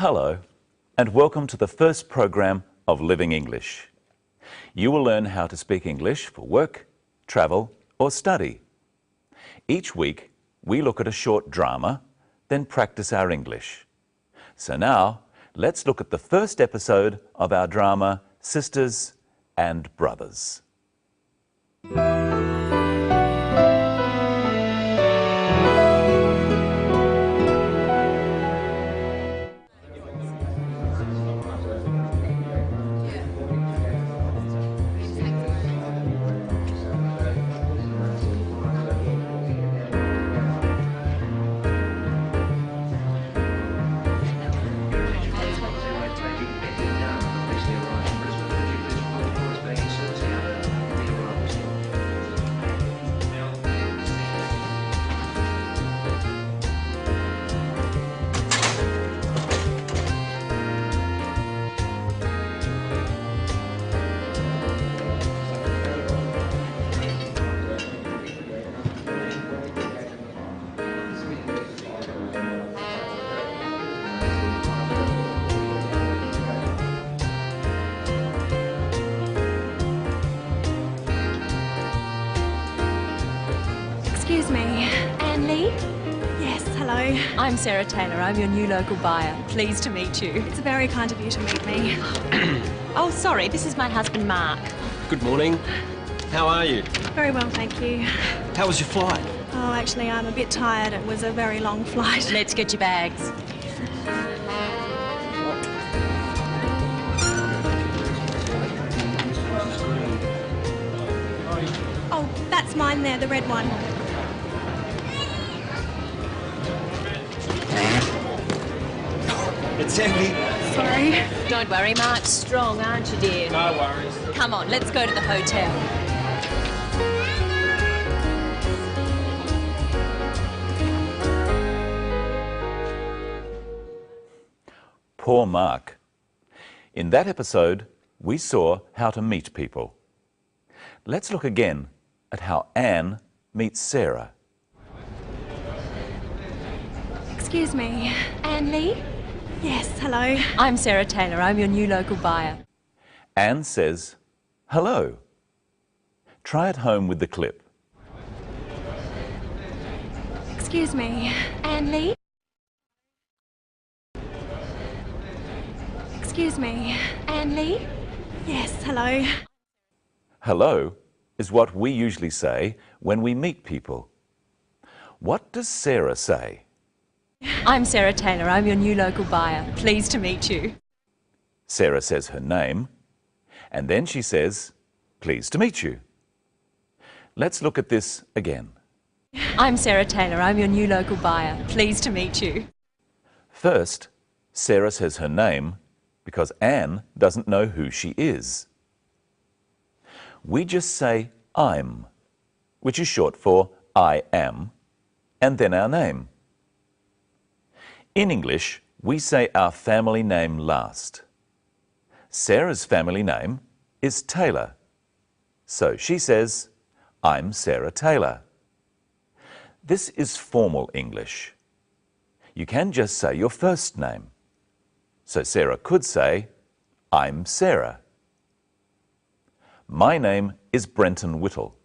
Hello, and welcome to the first program of Living English. You will learn how to speak English for work, travel, or study. Each week, we look at a short drama, then practice our English. So now, let's look at the first episode of our drama, Sisters and Brothers. Excuse me, Anne Lee? Yes, hello. I'm Sarah Taylor. I'm your new local buyer. Pleased to meet you. It's very kind of you to meet me. Oh, sorry, this is my husband, Mark. Good morning. How are you? Very well, thank you. How was your flight? Oh, actually, I'm a bit tired. It was a very long flight. Let's get your bags. Oh, that's mine there, the red one. It's Emily. Sorry. Don't worry, Mark's strong, aren't you, dear? No worries. Come on, let's go to the hotel. Poor Mark. In that episode, we saw how to meet people. Let's look again at how Anne meets Sarah. Excuse me, Anne Lee? Yes, hello. I'm Sarah Taylor. I'm your new local buyer. Anne says, hello. Try at home with the clip. Excuse me, Anne Lee? Excuse me, Anne Lee? Yes, hello. Hello is what we usually say when we meet people. What does Sarah say? I'm Sarah Taylor. I'm your new local buyer. Pleased to meet you. Sarah says her name, and then she says, pleased to meet you. Let's look at this again. I'm Sarah Taylor. I'm your new local buyer. Pleased to meet you. First, Sarah says her name because Anne doesn't know who she is. We just say I'm, which is short for I am, and then our name. In English, we say our family name last. Sarah's family name is Taylor, so she says, I'm Sarah Taylor. This is formal English. You can just say your first name. So Sarah could say, I'm Sarah. My name is Brenton Whittle.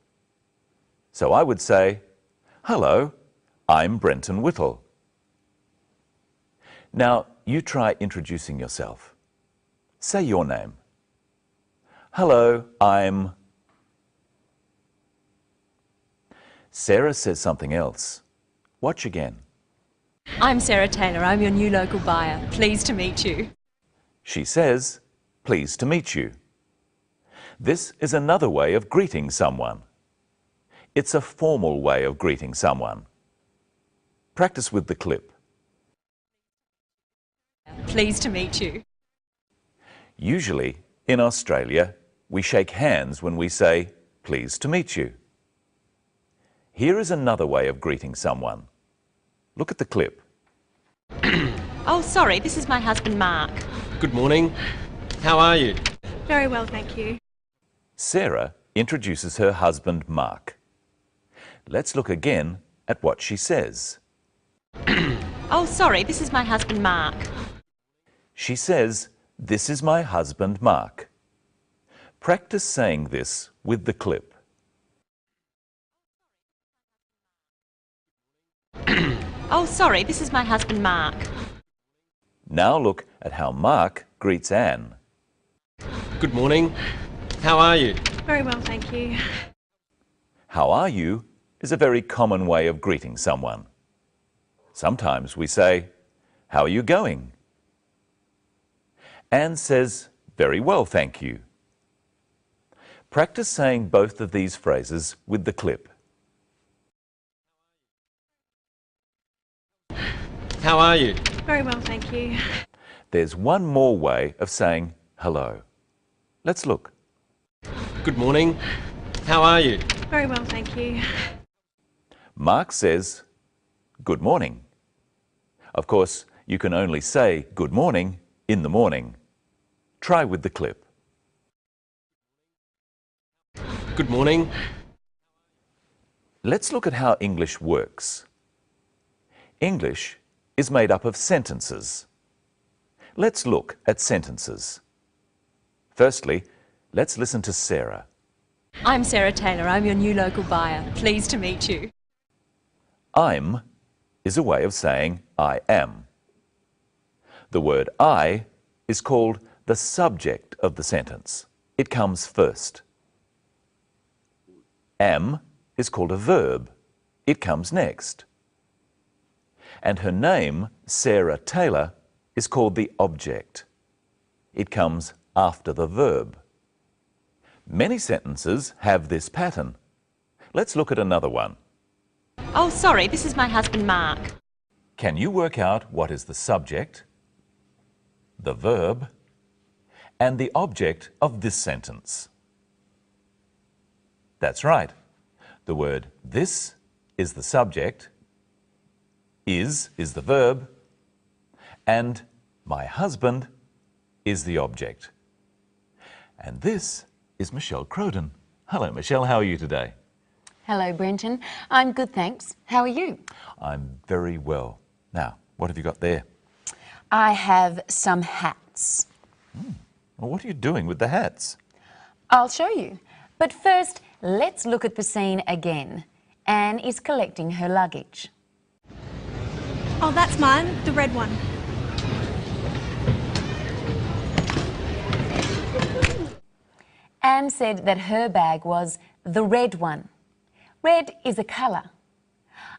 So I would say, hello, I'm Brenton Whittle. Now, you try introducing yourself. Say your name. Hello, I'm... Sarah says something else. Watch again. I'm Sarah Taylor. I'm your new local buyer. Pleased to meet you. She says, pleased to meet you. This is another way of greeting someone. It's a formal way of greeting someone. Practice with the clip. Pleased to meet you. Usually, in Australia, we shake hands when we say, pleased to meet you. Here is another way of greeting someone. Look at the clip. Oh, sorry, this is my husband, Mark. Good morning. How are you? Very well, thank you. Sarah introduces her husband, Mark. Let's look again at what she says. Oh, sorry, this is my husband, Mark. She says, "This is my husband, Mark." Practice saying this with the clip. Oh, sorry, this is my husband, Mark. Now look at how Mark greets Anne. Good morning. How are you? Very well, thank you. How are you is a very common way of greeting someone. Sometimes we say, "How are you going?" Anne says, "Very well, thank you." Practice saying both of these phrases with the clip. How are you? Very well, thank you. There's one more way of saying hello. Let's look. Good morning. How are you? Very well, thank you. Mark says, "Good morning." Of course, you can only say good morning in the morning. Try with the clip. Good morning. Let's look at how English works. English is made up of sentences. Let's look at sentences. Firstly, let's listen to Sarah. I'm Sarah Taylor. I'm your new local buyer. Pleased to meet you. I'm is a way of saying I am. The word I is called the subject of the sentence. It comes first. Am is called a verb. It comes next. And her name, Sarah Taylor, is called the object. It comes after the verb. Many sentences have this pattern. Let's look at another one. Oh, sorry, this is my husband, Mark. Can you work out what is the subject, the verb, and the object of this sentence? That's right. The word this is the subject, is the verb, and my husband is the object. And this is Michelle Crowden. Hello, Michelle. How are you today? Hello, Brenton. I'm good, thanks. How are you? I'm very well. Now, what have you got there? I have some hats. Well, what are you doing with the hats? I'll show you. But first, let's look at the scene again. Anne is collecting her luggage. Oh, that's mine, the red one. Anne said that her bag was the red one. Red is a colour.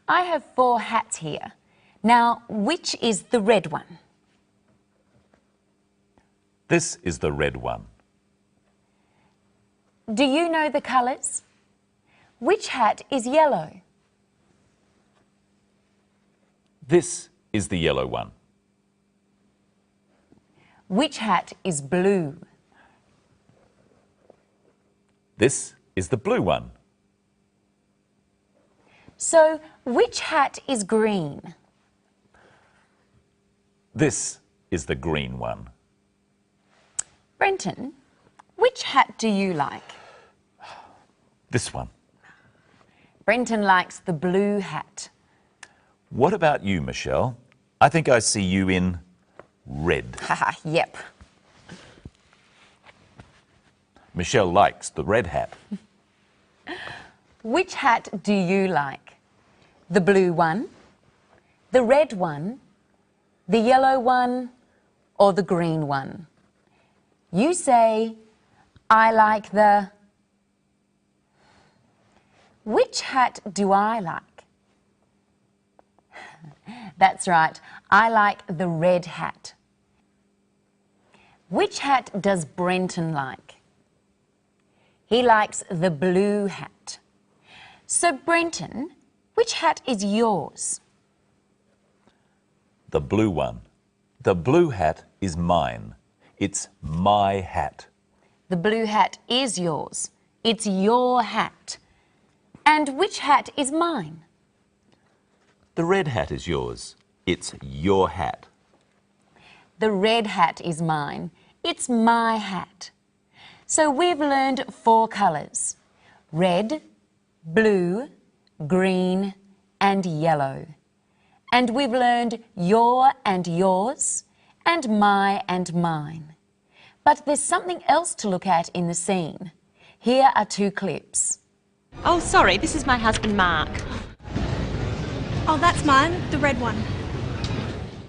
I have 4 hats here. Now, which is the red one? This is the red one. Do you know the colours? Which hat is yellow? This is the yellow one. Which hat is blue? This is the blue one. So, which hat is green? This is the green one. Brenton, which hat do you like? This one. Brenton likes the blue hat. What about you, Michelle? I think I see you in red. Haha, yep. Michelle likes the red hat. Which hat do you like? The blue one, the red one, the yellow one, or the green one? You say, I like the... Which hat do I like? That's right, I like the red hat. Which hat does Brenton like? He likes the blue hat. So, Brenton, which hat is yours? The blue one. The blue hat is mine. It's my hat. The blue hat is yours. It's your hat. And which hat is mine? The red hat is yours. It's your hat. The red hat is mine. It's my hat. So we've learned 4 colours: red, blue, green and yellow. And we've learned your and yours and my and mine. But there's something else to look at in the scene. Here are 2 clips. Oh, sorry, this is my husband, Mark. Oh, that's mine, the red one.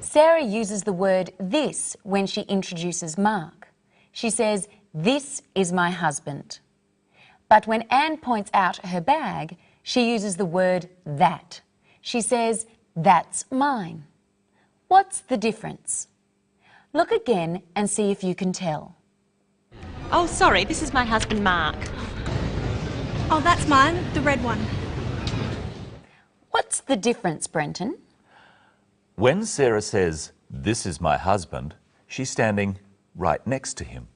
Sarah uses the word this when she introduces Mark. She says, "This is my husband." But when Anne points out her bag, she uses the word that. She says, "That's mine." What's the difference? Look again and see if you can tell. Oh, sorry, this is my husband, Mark. Oh, that's mine, the red one. What's the difference, Brenton? When Sarah says, "This is my husband," she's standing right next to him.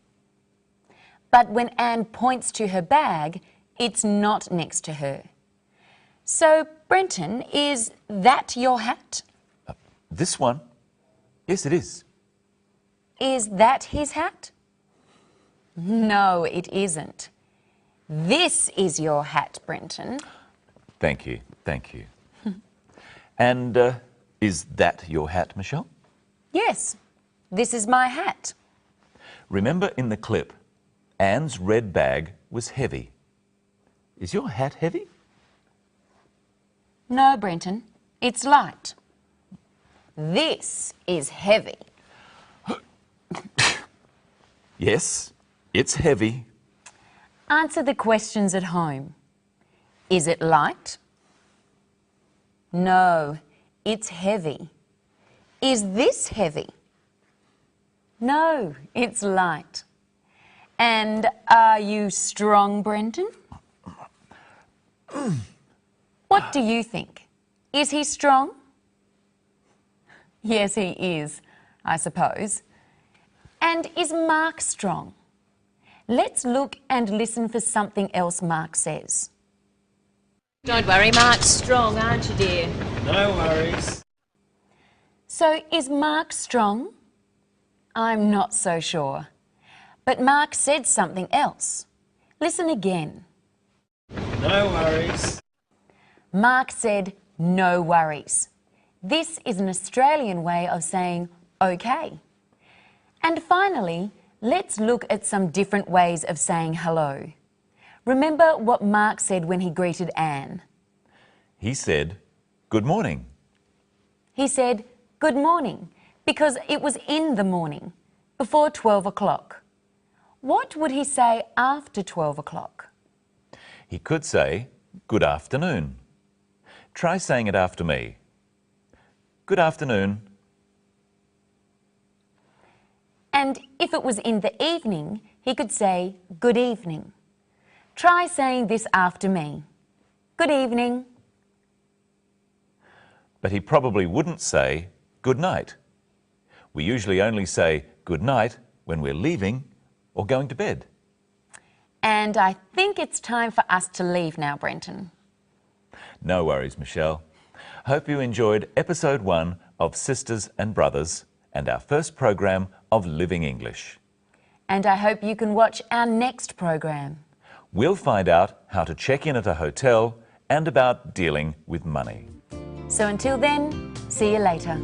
But when Anne points to her bag, it's not next to her. So, Brenton, is that your hat? This one? Yes, it is. Is that his hat? No, it isn't. This is your hat, Brenton. Thank you, thank you. And is that your hat, Michelle? Yes, this is my hat. Remember in the clip, Anne's red bag was heavy. Is your hat heavy? No, Brenton, it's light. This is heavy. Yes, it's heavy. Answer the questions at home. Is it light? No, it's heavy. Is this heavy? No, it's light. And are you strong, Brenton? What do you think? Is he strong? Yes, he is, I suppose. And is Mark strong? Let's look and listen for something else Mark says. Don't worry, Mark's strong, aren't you, dear? No worries. So, is Mark strong? I'm not so sure. But Mark said something else. Listen again. No worries. Mark said, "No worries." This is an Australian way of saying okay. And finally, let's look at some different ways of saying hello. Remember what Mark said when he greeted Anne. He said, "Good morning." He said, "Good morning," because it was in the morning, before 12 o'clock. What would he say after 12 o'clock? He could say, "Good afternoon." Try saying it after me. Good afternoon. And if it was in the evening, he could say, "Good evening." Try saying this after me. Good evening. But he probably wouldn't say, "Good night." We usually only say good night when we're leaving or going to bed. And I think it's time for us to leave now, Brenton. No worries, Michelle. Hope you enjoyed episode 1 of Sisters and Brothers and our first program of Living English. And I hope you can watch our next program. We'll find out how to check in at a hotel and about dealing with money. So until then, see you later.